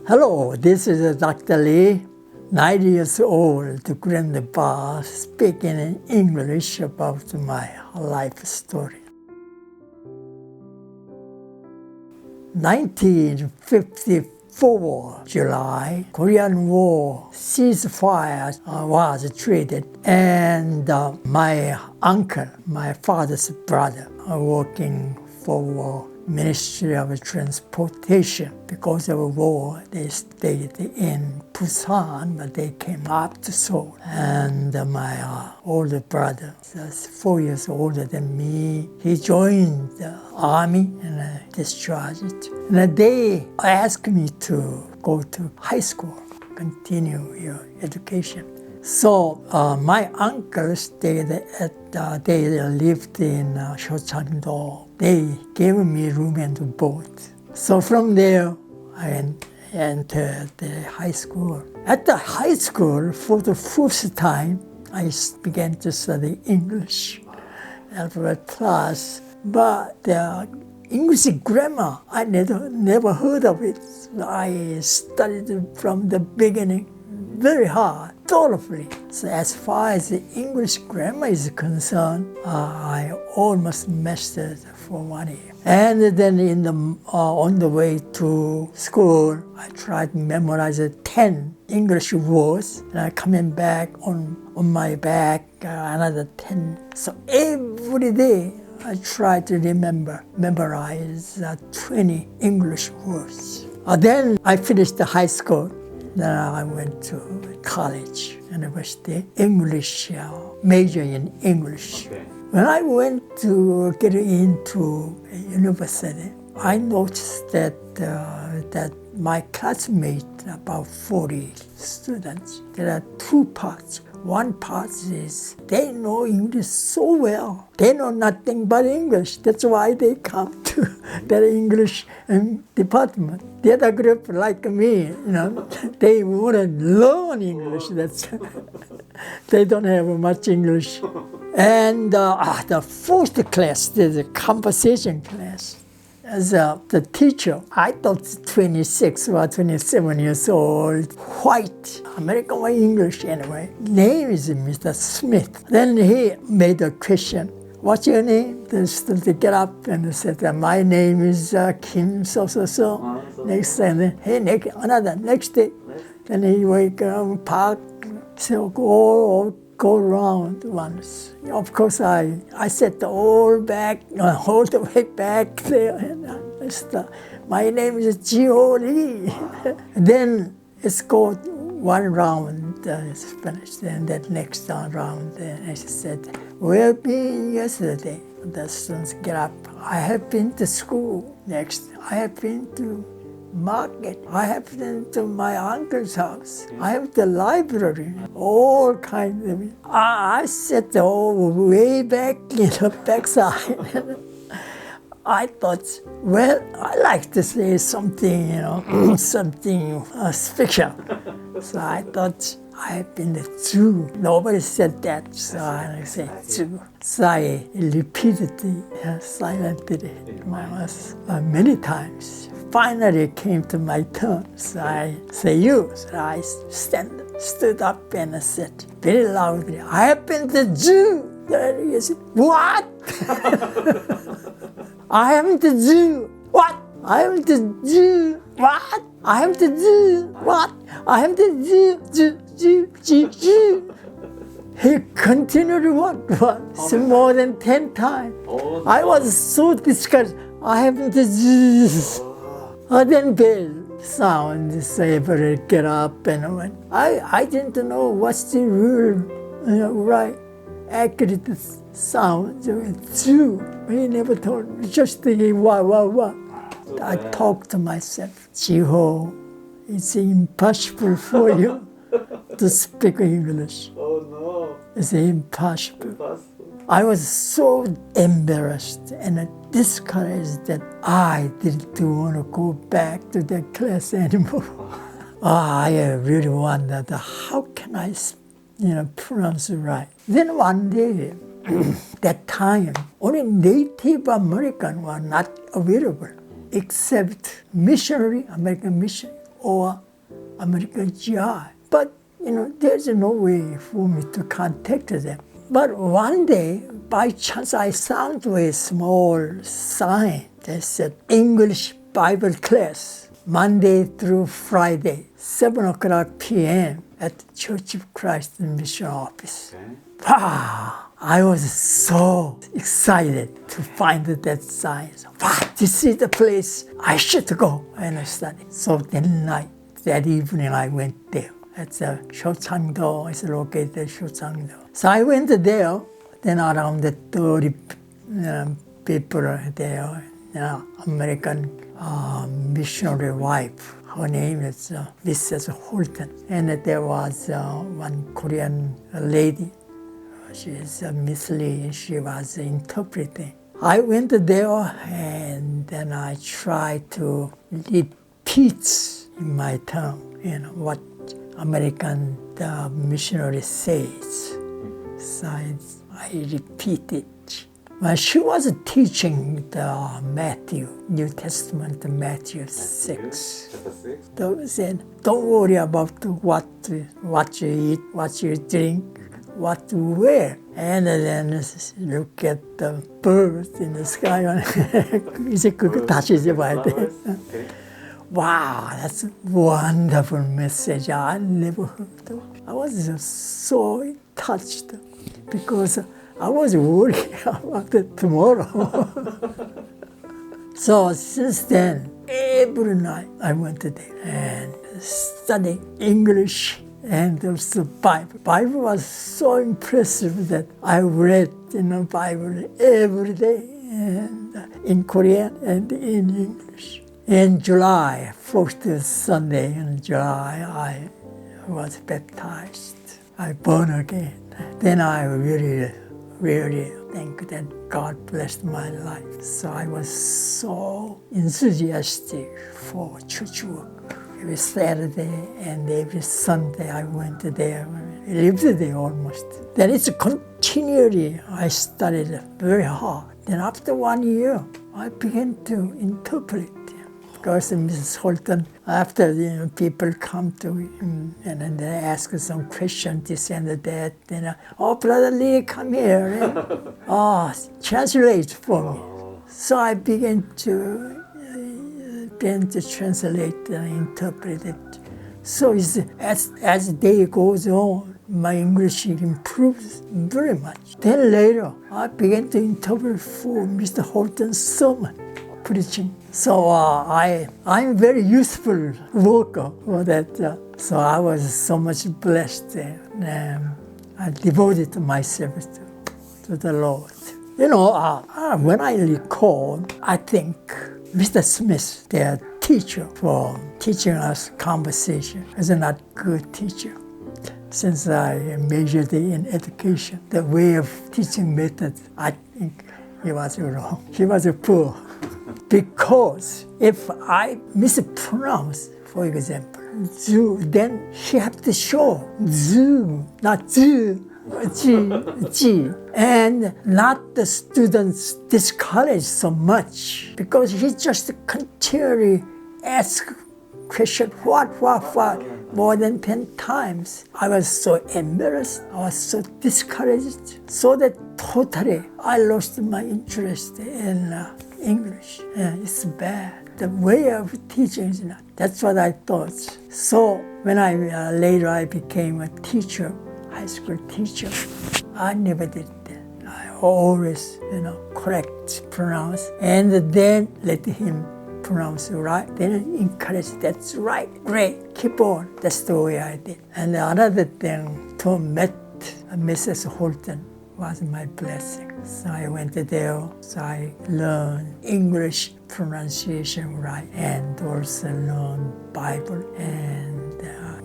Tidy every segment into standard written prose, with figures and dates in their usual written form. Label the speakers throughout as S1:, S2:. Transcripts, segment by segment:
S1: Hello, this is Dr. Lee, 90 years old, grandpa, speaking in English about my life story. 1954, July, Korean War ceasefire was treated, and my uncle, my father's brother, working for Ministry of Transportation. Because of war, they stayed in Busan, but they came up to Seoul. And my older brother, that's 4 years older than me, he joined the army and discharged. And they asked me to go to high school, continue your education. So my uncle stayed they lived in Shochang-do. They gave me room and board. So from there, I entered the high school. At the high school, for the first time, I began to study English, alphabet class. But the English grammar, I never heard of it. I studied it from the beginning, very hard, thoroughly. So as far as the English grammar is concerned, I almost mastered for 1 year. And then on the way to school, I tried to memorize 10 English words. And coming back on my back, another 10. So every day, I tried to memorize 20 English words. Then I finished the high school. Then I went to college, university, English, major in English. Okay. When I went to get into university, I noticed that my classmates, about 40 students, there are two parts. One part is they know English so well. They know nothing but English. That's why they come to the English department. The other group, like me, they want to learn English. They don't have much English. And the first class, the conversation class. As the teacher, I thought 26 or 27 years old, white, American or English anyway. Name is Mr. Smith. Then he made a question. What's your name? The student get up and said, my name is Kim so-so-so. Next day, hey, next day. Then he wake up, park, so go around once. Of course, I sat all the way back there. And my name is Gio Lee. Then it's called one round, it's finished. And that next round, and I said, where have you been yesterday? The students get up. I have been to school. Next, I have been to market. I have been to my uncle's house. I have the library, all kinds of it. I sat way back in the backside. I thought, well, I like to say something, something special. So I thought, I have been the Jew. Nobody said that, so I said Jew. So I repeated it silently many times. Finally it came to my turn. So I say you. So I stood up and I said very loudly, I have been the Jew. Then he said, what? I am the Jew. What? I am the Jew. What? I am the Jew. What? I am the Jew. Jew. He continued once, more than 10 times. Oh, no. I was so discouraged. I am the Jew. Then bell sound, so everybody get up and went. I didn't know what's the rule, right? Accurate sound, Jew. He never told me, just thinking, what? I talked to myself, Jiho, it's impossible for you to speak English.
S2: Oh no.
S1: It's impossible. I was so embarrassed and discouraged that I didn't want to go back to that class anymore. I really wondered, how can I pronounce it right? Then one day, that time, only Native American were not available, except missionary, American missionary. or American GI. But, there's no way for me to contact them. But one day, by chance, I found a small sign that said English Bible class, Monday through Friday, 7 o'clock p.m. at the Church of Christ Mission Office.
S2: Okay.
S1: Wow! I was so excited to find that sign. Wow, this is the place I should go and study. So that evening I went there. It's Shochangdo, it's located in Shochangdo. So I went there, then around 30 people there, American missionary wife. Her name is Mrs. Holton. And there was one Korean lady. She is Miss Lee, she was interpreting. I went there and then I tried to repeat in my tongue, what American missionary says. So I repeated. When she was teaching the New Testament, Matthew 6.
S2: Chapter 6?
S1: They said, don't worry about what you eat, what you drink, what to wear. And then look at the birds in the sky. 이제 그거 다시 이제 봐야 돼.
S2: Okay.
S1: Wow, that's a wonderful message. I never heard of. I was so touched because I was worried about tomorrow. So since then, every night I went there and studied English and also Bible. Bible was so impressive that I read Bible every day, and in Korean and in English. In July, first Sunday in July, I was baptized. I born again. Then I really think that God blessed my life. So I was so enthusiastic for church work. Every Saturday and every Sunday I went there. I lived there almost. Then it's continually, I studied very hard. Then after 1 year, I began to interpret. Because Mrs. Holton, after people come to him and they ask some question, this and that, oh, Brother Lee, come here. Translate for me. So I began to translate and interpret it. So as day goes on, my English improves very much. Then later, I began to interpret for Mr. Holton's sermon, preaching. So I'm very useful worker for that. So I was so much blessed, and I devoted myself to the Lord. When I recall, I think Mr. Smith, their teacher for teaching us conversation, is not a good teacher. Since I majored in education, the way of teaching method, I think he was wrong. He was poor. Because if I mispronounce, for example, zoo, then he had to show zoo, not zoo, G, and not the students discouraged so much because he just continually asked question, what, more than 10 times. I was so embarrassed, I was so discouraged, so that totally I lost my interest in English. It's bad. The way of teaching is not. That's what I thought. So when later I became a teacher, high school teacher, I never did that. I always, correct, pronounce, and then let him pronounce right. Then encourage, that's right, great, keep on. That's the way I did. And another thing, to meet Mrs. Holton was my blessing. So I went there, so I learned English pronunciation right, and also learned Bible and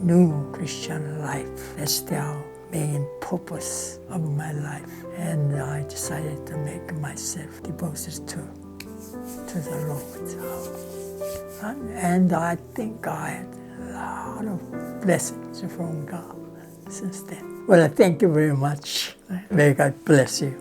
S1: new Christian life. That's the main purpose of my life. And I decided to make myself devoted to the Lord. And I think I had a lot of blessings from God since then. Well, thank you very much. May God bless you.